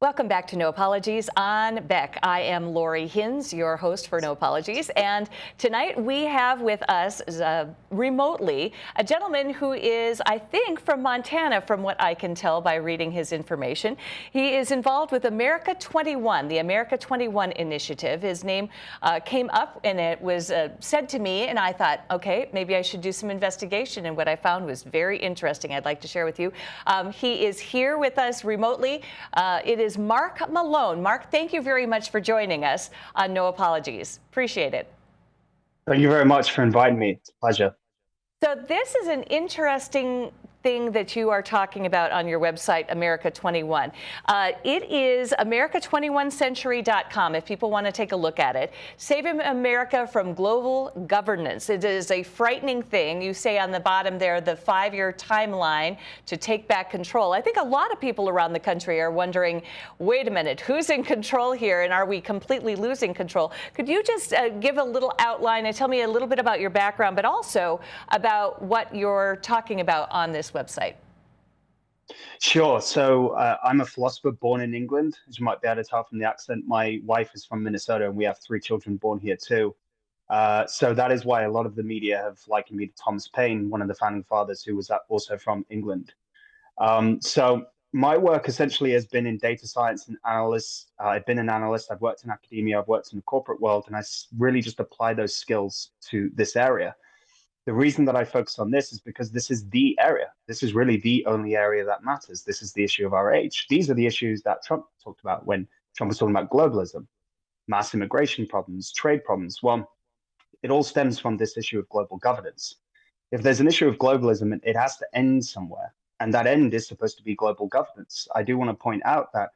Welcome back to No Apologies on Beck. I am Lori Hins, your host for No Apologies. And tonight we have with us remotely a gentleman who is, I think, from Montana, from what I can tell by reading his information. He is involved with America 21, the America 21 initiative. His name came up and it was said to me, and I thought, okay, maybe I should do some investigation. And what I found was very interesting. I'd like to share with you. He is here with us remotely. It is Marc Malone. Marc, thank you very much for joining us on No Apologies. Appreciate it. Thank you very much for inviting me. It's a pleasure. So this is an interesting thing that you are talking about on your website, America 21. It is America21century.com if people want to take a look at it. Saving America from global governance. It is a frightening thing. You say on the bottom there, the 5-year timeline to take back control. I think a lot of people around the country are wondering, wait a minute, who's in control here and are we completely losing control? Could you just give a little outline and tell me a little bit about your background, but also about what you're talking about on this website? Sure. So I'm a philosopher born in England, as you might be able to tell from the accent. My wife is from Minnesota, and we have 3 children born here too. So that is why a lot of the media have likened me to Thomas Paine, one of the founding fathers, who was also from England. So my work essentially has been in data science and analyst. I've been an analyst. I've worked in academia. I've worked in the corporate world, and I really just apply those skills to this area. The reason that I focus on this is because this is the area. This is really the only area that matters. This is the issue of our age. These are the issues that Trump talked about when Trump was talking about globalism, mass immigration problems, trade problems. Well, it all stems from this issue of global governance. If there's an issue of globalism, it has to end somewhere. And that end is supposed to be global governance. I do want to point out that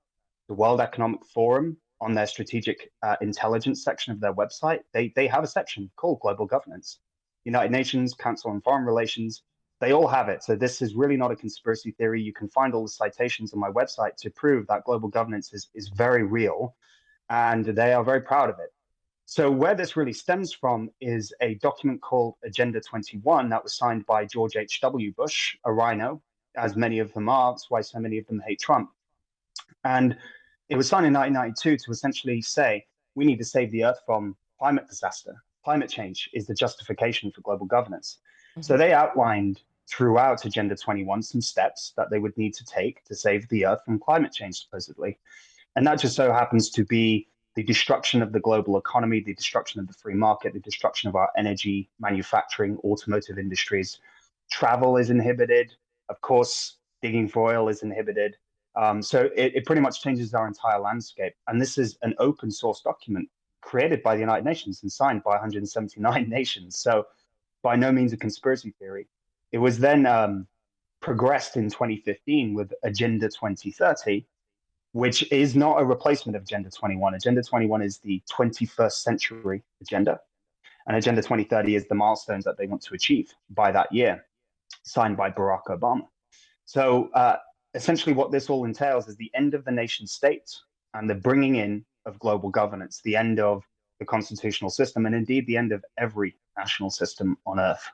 the World Economic Forum, on their strategic intelligence section of their website, they have a section called global governance. United Nations, Council on Foreign Relations, they all have it. So this is really not a conspiracy theory. You can find all the citations on my website to prove that global governance is very real, and they are very proud of it. So where this really stems from is a document called Agenda 21 that was signed by George H.W. Bush, a rhino, as many of them are. That's why so many of them hate Trump. And it was signed in 1992 to essentially say, we need to save the Earth from climate disaster. Climate change is the justification for global governance. Mm-hmm. So they outlined throughout Agenda 21 some steps that they would need to take to save the Earth from climate change, supposedly. And that just so happens to be the destruction of the global economy, the destruction of the free market, the destruction of our energy, manufacturing, automotive industries. Travel is inhibited. Of course, digging for oil is inhibited. So it pretty much changes our entire landscape. And this is an open source document created by the United Nations and signed by 179 nations. So by no means a conspiracy theory. It was then progressed in 2015 with Agenda 2030, which is not a replacement of Agenda 21. Agenda 21 is the 21st century agenda. And Agenda 2030 is the milestones that they want to achieve by that year, signed by Barack Obama. So essentially what this all entails is the end of the nation state and the bringing in of global governance, the end of the constitutional system, and indeed the end of every national system on Earth.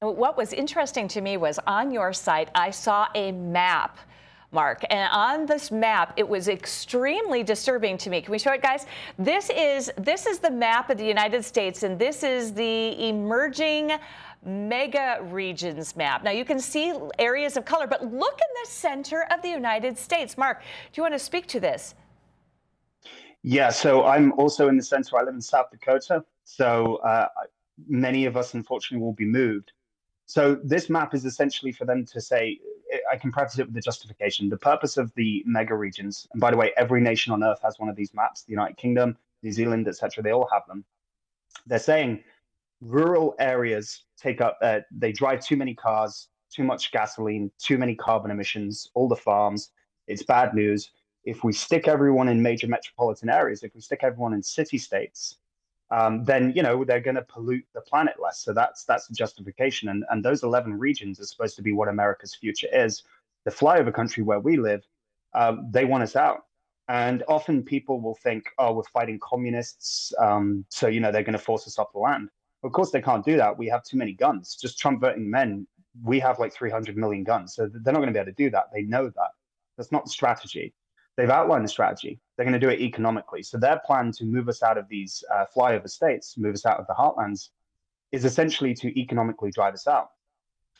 What was interesting to me was on your site, I saw a map, Marc, and on this map, it was extremely disturbing to me. Can we show it, guys? This is the map of the United States, and this is the emerging mega regions map. Now you can see areas of color, but look in the center of the United States. Marc, do you want to speak to this? Yeah, so I'm also in the center. I live in South Dakota. So many of us, unfortunately, will be moved. So this map is essentially for them to say, I can preface it with the justification. The purpose of the mega regions, and by the way, every nation on Earth has one of these maps, the United Kingdom, New Zealand, etc. They all have them. They're saying rural areas they drive too many cars, too much gasoline, too many carbon emissions, all the farms. It's bad news. If we stick everyone in major metropolitan areas, if we stick everyone in city states, then they're going to pollute the planet less. So that's the justification. And those 11 regions are supposed to be what America's future is. The flyover country where we live, they want us out. And often people will think, oh, we're fighting communists, so they're going to force us off the land. Of course, they can't do that. We have too many guns. Just Trump voting men, we have like 300 million guns. So they're not going to be able to do that. They know that. That's not the strategy. they've outlined the strategy. They're going to do it economically. So their plan to move us out of these flyover states, move us out of the heartlands, is essentially to economically drive us out.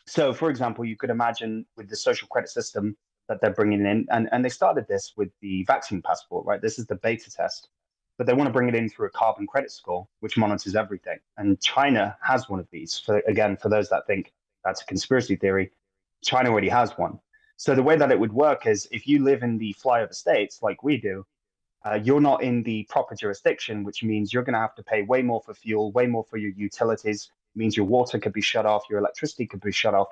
So, for example, you could imagine with the social credit system that they're bringing in, and they started this with the vaccine passport, right? This is the beta test, but they want to bring it in through a carbon credit score, which monitors everything. And China has one of these. For those that think that's a conspiracy theory, China already has one. So the way that it would work is if you live in the flyover states like we do, you're not in the proper jurisdiction, which means you're going to have to pay way more for fuel, way more for your utilities. It means your water could be shut off, your electricity could be shut off.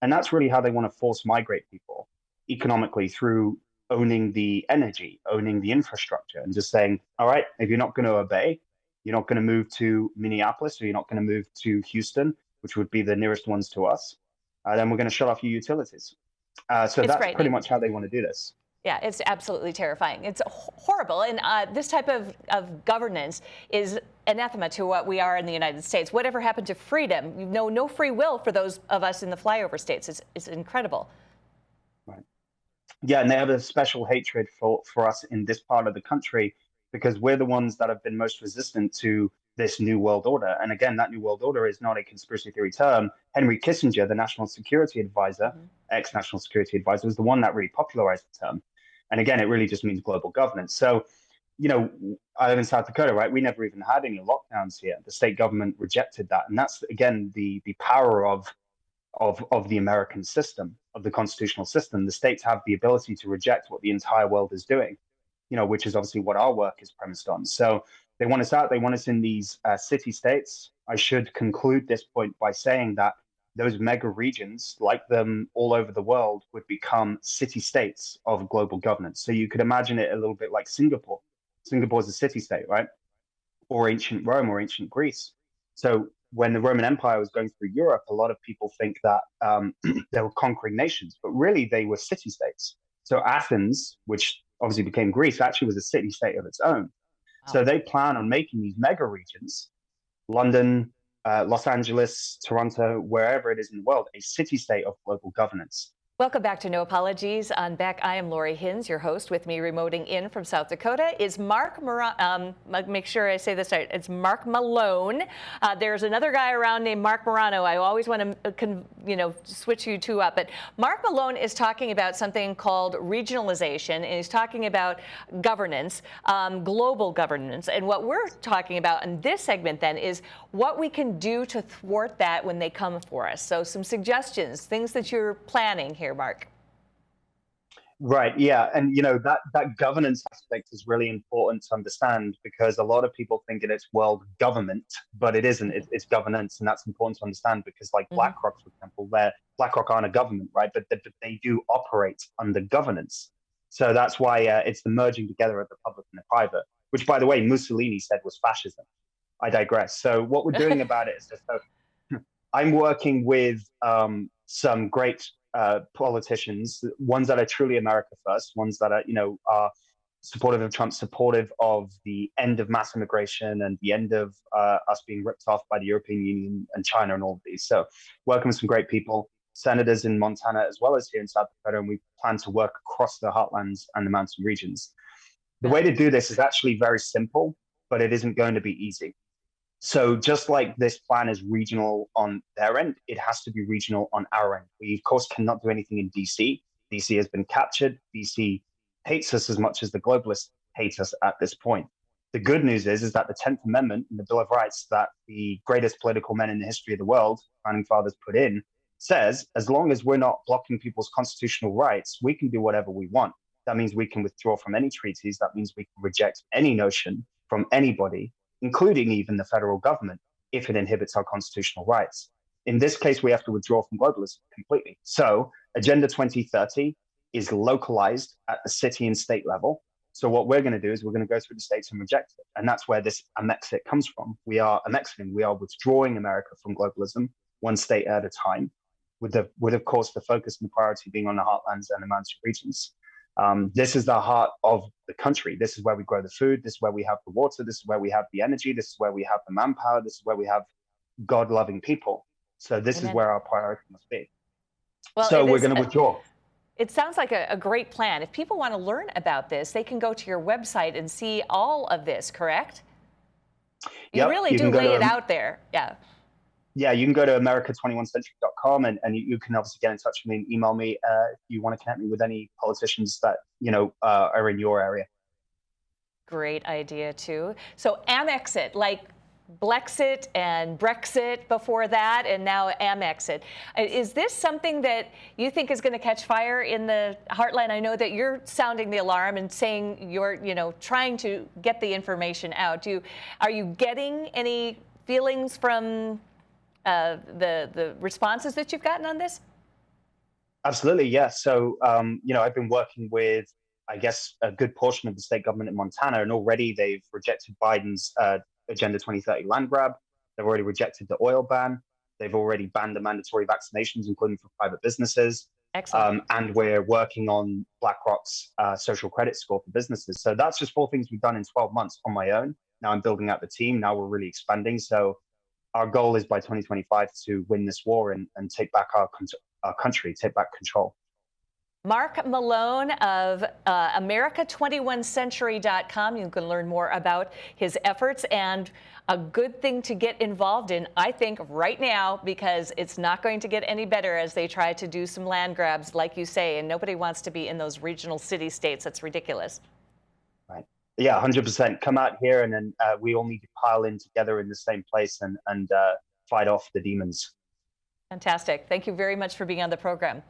And that's really how they want to force migrate people economically, through owning the energy, owning the infrastructure, and just saying, all right, if you're not going to obey, you're not going to move to Minneapolis, or you're not going to move to Houston, which would be the nearest ones to us, then we're going to shut off your utilities. So that's pretty much how they want to do this. Yeah, it's absolutely terrifying. It's horrible. And this type of governance is anathema to what we are in the United States. Whatever happened to freedom? No free will for those of us in the flyover states. It's incredible. Right. Yeah, and they have a special hatred for us in this part of the country because we're the ones that have been most resistant to this new world order. And again, that new world order is not a conspiracy theory term. Henry Kissinger, the national security advisor, ex-national security advisor, was the one that really popularized the term. And again, it really just means global governance. So, I live in South Dakota, right? We never even had any lockdowns here. The state government rejected that. And that's, again, the power of the American system, of the constitutional system. The states have the ability to reject what the entire world is doing, which is obviously what our work is premised on. So they want us out. They want us in these city states. I should conclude this point by saying that those mega regions, like them all over the world, would become city states of global governance. So you could imagine it a little bit like Singapore. Singapore is a city state, right? Or ancient Rome or ancient Greece. So when the Roman Empire was going through Europe, a lot of people think that they were conquering nations, but really they were city states. So Athens, which obviously became Greece, actually was a city state of its own. Wow. So they plan on making these mega regions, London, Los Angeles, Toronto, wherever it is in the world, a city state of global governance. Welcome back to No Apologies on Beck. I am Lori Hinz, your host. With me remoting in from South Dakota is Marc make sure I say this right. It's Marc Malone. There's another guy around named Marc Morano. I always want to, switch you two up. But Marc Malone is talking about something called regionalization, and he's talking about governance, global governance. And what we're talking about in this segment then is what we can do to thwart that when they come for us. So some suggestions, things that you're planning here, Marc. Right. Yeah. And, that governance aspect is really important to understand because a lot of people think that it's world government, but it isn't. It's governance. And that's important to understand because like BlackRock, for example, BlackRock aren't a government, right? But they do operate under governance. So that's why it's the merging together of the public and the private, which, by the way, Mussolini said was fascism. I digress. So what we're doing about it is just I'm working with some great politicians, ones that are truly America first, ones that are supportive of Trump, supportive of the end of mass immigration and the end of us being ripped off by the European Union and China and all of these. So working with some great people, senators in Montana as well as here in South Dakota, and we plan to work across the heartlands and the mountain regions. The way to do this is actually very simple, but it isn't going to be easy. So just like this plan is regional on their end, it has to be regional on our end. We, of course, cannot do anything in DC. DC has been captured. DC hates us as much as the globalists hate us at this point. The good news is that the 10th Amendment in the Bill of Rights that the greatest political men in the history of the world, founding fathers, put in, says as long as we're not blocking people's constitutional rights, we can do whatever we want. That means we can withdraw from any treaties. That means we can reject any notion from anybody, including even the federal government, if it inhibits our constitutional rights. In this case, we have to withdraw from globalism completely. So Agenda 2030 is localized at the city and state level. So what we're going to do is we're going to go through the states and reject it. And that's where this Amexit comes from. We are Amexiting. We are withdrawing America from globalism, one state at a time, with of course, the focus and the priority being on the heartlands and the mountain regions. This is the heart of the country. This is where we grow the food. This is where we have the water. This is where we have the energy. This is where we have the manpower. This is where we have God-loving people. So this is where our priority must be. Well, so we're going to withdraw. It sounds like a great plan. If people want to learn about this, they can go to your website and see all of this, correct? You Yep, really you do can go lay to it out there. Yeah. yeah, you can go to America21century.com and you can obviously get in touch with me and email me if you want to connect me with any politicians that are in your area. Great idea, too. So Amexit, like Blexit and Brexit before that, and now Amexit. Is this something that you think is going to catch fire in the heartland? I know that you're sounding the alarm and saying you're, trying to get the information out. Are you getting any feelings from the responses that you've gotten on this? Absolutely, yes. So, I've been working with, I guess, a good portion of the state government in Montana, and already they've rejected Biden's Agenda 2030 land grab. They've already rejected the oil ban. They've already banned the mandatory vaccinations, including for private businesses. Excellent. And we're working on BlackRock's social credit score for businesses. So that's just 4 things we've done in 12 months on my own. Now I'm building out the team. Now we're really expanding. So our goal is by 2025 to win this war and take back our country, take back control. Marc Malone of America21century.com. You can learn more about his efforts, and a good thing to get involved in, I think, right now, because it's not going to get any better as they try to do some land grabs, like you say, and nobody wants to be in those regional city states. That's ridiculous. Right. Yeah, 100%. Come out here, and then we all need to pile in together in the same place and fight off the demons. Fantastic. Thank you very much for being on the program.